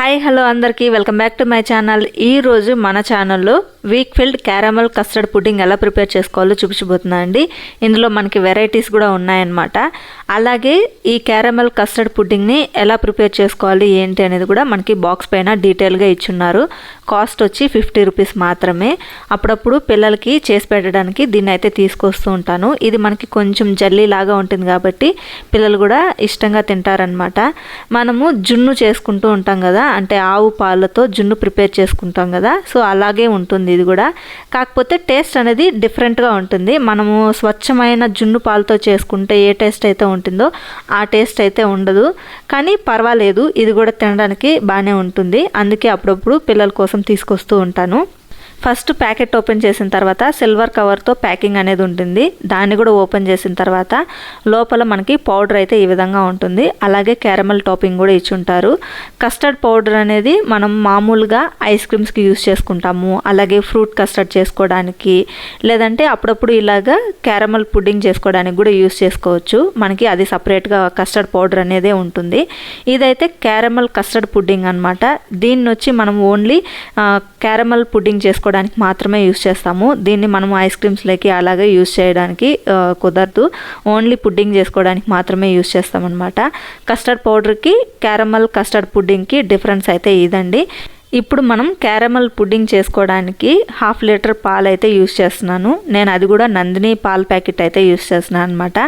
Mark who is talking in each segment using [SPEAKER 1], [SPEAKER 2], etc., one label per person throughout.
[SPEAKER 1] Hi hello అందరికీ welcome back to my channel. ఈరోజు మన ఛానల్లో వీక్ ఫిల్డ్ క్యారమల్ కస్టర్డ్ పుడ్డింగ్ ఎలా ప్రిపేర్ చేసుకోవాలో చూపించబోతున్నా అండి. ఇందులో మనకి వెరైటీస్ కూడా ఉన్నాయన్నమాట. అలాగే ఈ క్యారమల్ కస్టర్డ్ పుడ్డింగ్ని ఎలా ప్రిపేర్ చేసుకోవాలి ఏంటి అనేది కూడా మనకి బాక్స్ పైన డీటెయిల్గా ఇచ్చున్నారు. కాస్ట్ వచ్చి 50 రూపీస్ మాత్రమే. అప్పుడప్పుడు పిల్లలకి చేసి పెట్టడానికి దీన్ని అయితే తీసుకొస్తూ ఉంటాను. ఇది మనకి కొంచెం జల్లీ లాగా ఉంటుంది కాబట్టి పిల్లలు కూడా ఇష్టంగా తింటారనమాట. మనము జున్ను చేసుకుంటూ ఉంటాం కదా, అంటే ఆవు పాలతో జున్ను ప్రిపేర్ చేసుకుంటాం కదా, సో అలాగే ఉంటుంది ఇది కూడా. కాకపోతే టేస్ట్ అనేది డిఫరెంట్గా ఉంటుంది. మనము స్వచ్ఛమైన జున్ను పాలతో చేసుకుంటే ఏ టేస్ట్ అయితే ఉంటుందో ఆ టేస్ట్ అయితే ఉండదు. కానీ పర్వాలేదు, ఇది కూడా తినడానికి బాగానే ఉంటుంది. అందుకే అప్పుడప్పుడు పిల్లల కోసం తీసుకొస్తూ ఉంటాను. ఫస్ట్ ప్యాకెట్ ఓపెన్ చేసిన తర్వాత సిల్వర్ కవర్తో ప్యాకింగ్ అనేది ఉంటుంది. దాన్ని కూడా ఓపెన్ చేసిన తర్వాత లోపల మనకి పౌడర్ అయితే ఈ విధంగా ఉంటుంది. అలాగే క్యారమల్ టాపింగ్ కూడా ఇచ్చుంటారు. కస్టర్డ్ పౌడర్ అనేది మనం మామూలుగా ఐస్ క్రీమ్స్కి యూస్ చేసుకుంటాము. అలాగే ఫ్రూట్ కస్టర్డ్ చేసుకోవడానికి, లేదంటే అప్పుడప్పుడు ఇలాగా క్యారమల్ పుడ్డింగ్ చేసుకోవడానికి కూడా యూస్ చేసుకోవచ్చు. మనకి అది సపరేట్గా కస్టర్డ్ పౌడర్ అనేదే ఉంటుంది. ఇదైతే క్యారమల్ కస్టర్డ్ పుడ్డింగ్ అనమాట. దీన్ని వచ్చి మనం ఓన్లీ క్యారమల్ పుడ్డింగ్ చేసుకోవడానికి మాత్రమే యూస్ చేస్తాము. దీన్ని మనం ఐస్ క్రీమ్స్లోకి అలాగే యూస్ చేయడానికి కుదరదు. ఓన్లీ పుడ్డింగ్ చేసుకోవడానికి మాత్రమే యూస్ చేస్తామన్నమాట. కస్టర్డ్ పౌడర్కి క్యారమల్ కస్టర్డ్ పుడ్డింగ్కి డిఫరెన్స్ అయితే ఇదండి. ఇప్పుడు మనం క్యారమల్ పుడ్డింగ్ చేసుకోవడానికి 1/2 లీటర్ పాలు అయితే యూస్ చేస్తున్నాను. నేను అది కూడా నందిని పాల ప్యాకెట్ అయితే యూస్ చేస్తున్నాను అనమాట.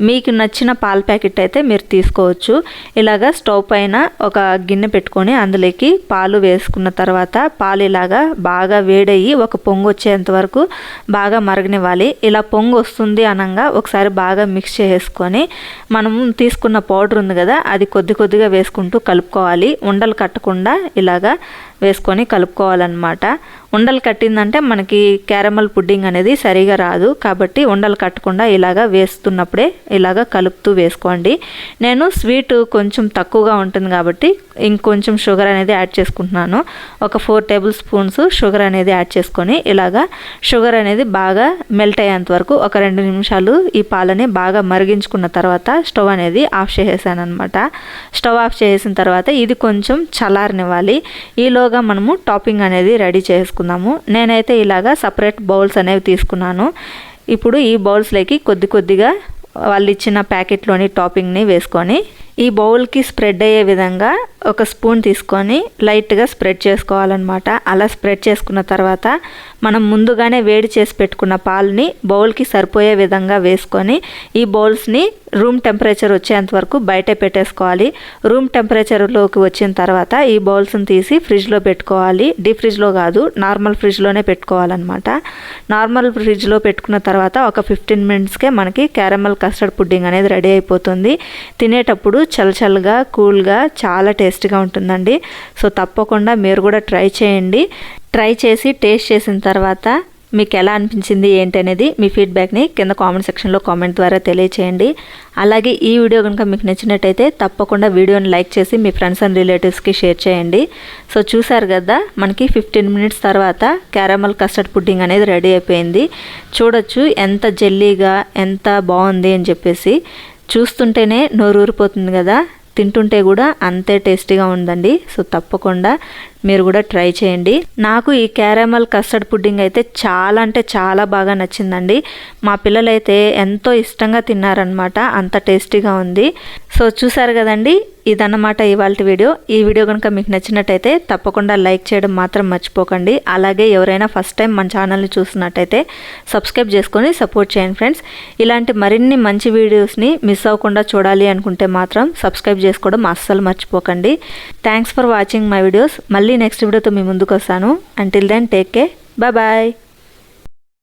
[SPEAKER 1] మీకు నచ్చిన పాల ప్యాకెట్ అయితే మీరు తీసుకోవచ్చు. ఇలాగా స్టవ్ పైన ఒక గిన్నె పెట్టుకొని అందులోకి పాలు వేసుకున్న తర్వాత పాలు ఇలాగా బాగా వేడయ్యి ఒక పొంగు వచ్చేంత వరకు బాగా మరగనివ్వాలి. ఇలా పొంగు వస్తుంది అనగా ఒకసారి బాగా మిక్స్ చేసుకొని మనం తీసుకున్న పౌడర్ ఉంది కదా, అది కొద్ది కొద్దిగా వేసుకుంటూ కలుపుకోవాలి. ఉండలు కట్టకుండా ఇలాగా వేసుకొని కలుపుకోవాలన్నమాట. ఉండలు కట్టిందంటే మనకి క్యారమల్ పుడ్డింగ్ అనేది సరిగా రాదు. కాబట్టి ఉండలు కట్టకుండా ఇలాగా వేస్తున్నప్పుడే ఇలాగా కలుపుతూ వేసుకోండి. నేను స్వీట్ కొంచెం తక్కువగా ఉంటుంది కాబట్టి ఇంకొంచెం షుగర్ అనేది యాడ్ చేసుకుంటున్నాను. ఒక 4 టేబుల్ స్పూన్స్ షుగర్ అనేది యాడ్ చేసుకొని ఇలాగా షుగర్ అనేది బాగా మెల్ట్ అయ్యేంత వరకు ఒక 2 నిమిషాలు ఈ పాలని బాగా మరిగించుకున్న తర్వాత స్టవ్ అనేది ఆఫ్ చేసేసాను అనమాట. స్టవ్ ఆఫ్ చేసిన తర్వాత ఇది కొంచెం చల్లారనివ్వాలి. ఈలోగా మనము టాపింగ్ అనేది రెడీ చేసుకుందాము. నేనైతే ఇలాగా సపరేట్ బౌల్స్ అనేవి తీసుకున్నాను. ఇప్పుడు ఈ బౌల్స్లోకి కొద్ది కొద్దిగా వాళ్ళు ఇచ్చిన ప్యాకెట్లోని టాపింగ్ని వేసుకొని ఈ బౌల్కి స్ప్రెడ్ అయ్యే విధంగా ఒక స్పూన్ తీసుకొని లైట్గా స్ప్రెడ్ చేసుకోవాలన్నమాట. అలా స్ప్రెడ్ చేసుకున్న తర్వాత మనం ముందుగానే వేడి చేసి పెట్టుకున్న పాలని బౌల్కి సరిపోయే విధంగా వేసుకొని ఈ బౌల్స్ని రూమ్ టెంపరేచర్ వచ్చేంత వరకు బయటే పెట్టేసుకోవాలి. రూమ్ టెంపరేచర్లోకి వచ్చిన తర్వాత ఈ బౌల్స్ని తీసి ఫ్రిడ్జ్లో పెట్టుకోవాలి. డీప్ ఫ్రిడ్జ్లో కాదు, నార్మల్ ఫ్రిడ్జ్లోనే పెట్టుకోవాలన్నమాట. నార్మల్ ఫ్రిడ్జ్లో పెట్టుకున్న తర్వాత ఒక 15 మినిట్స్కే మనకి క్యారమల్ కస్టర్డ్ పుడ్డింగ్ అనేది రెడీ అయిపోతుంది. తినేటప్పుడు చల్లచల్లగా కూల్గా చాలా టేస్టీగా ఉంటుందండి. సో తప్పకుండా మీరు కూడా ట్రై చేయండి. ట్రై చేసి టేస్ట్ చేసిన తర్వాత మీకు ఎలా అనిపించింది ఏంటి అనేది మీ ఫీడ్బ్యాక్ని కింద కామెంట్ సెక్షన్లో కామెంట్ ద్వారా తెలియచేయండి. అలాగే ఈ వీడియో కనుక మీకు నచ్చినట్టయితే తప్పకుండా వీడియోని లైక్ చేసి మీ ఫ్రెండ్స్ అండ్ రిలేటివ్స్కి షేర్ చేయండి. సో చూసారు కదా, మనకి 15 మినిట్స్ తర్వాత క్యారమల్ కస్టర్డ్ పుడ్డింగ్ అనేది రెడీ అయిపోయింది. చూడొచ్చు ఎంత జెల్లీగా ఎంత బాగుంది అని చెప్పేసి. చూస్తుంటేనే నోరూరిపోతుంది కదా, తింటుంటే కూడా అంతే టేస్టీగా ఉందండి. సో తప్పకుండా మీరు కూడా ట్రై చేయండి. నాకు ఈ క్యారమల్ కస్టర్డ్ పుడ్డింగ్ అయితే చాలా అంటే చాలా బాగా నచ్చిందండి. మా పిల్లలైతే ఎంతో ఇష్టంగా తిన్నారనమాట, అంత టేస్టీగా ఉంది. సో చూసారు కదండి, ఇదన్నమాట ఇవాళ వీడియో. ఈ వీడియో కనుక మీకు నచ్చినట్టయితే తప్పకుండా లైక్ చేయడం మాత్రం మర్చిపోకండి. అలాగే ఎవరైనా ఫస్ట్ టైం మన ఛానల్ని చూసినట్టయితే సబ్స్క్రైబ్ చేసుకొని సపోర్ట్ చేయండి ఫ్రెండ్స్. ఇలాంటి మరిన్ని మంచి వీడియోస్ని మిస్ అవ్వకుండా చూడాలి అనుకుంటే మాత్రం సబ్స్క్రైబ్ చేసుకోవడం అస్సలు మర్చిపోకండి. Thanks for watching my videos. మళ్ళీ నెక్స్ట్ వీడియోతో మీ ముందుకు వస్తాను. Until then take care, bye bye.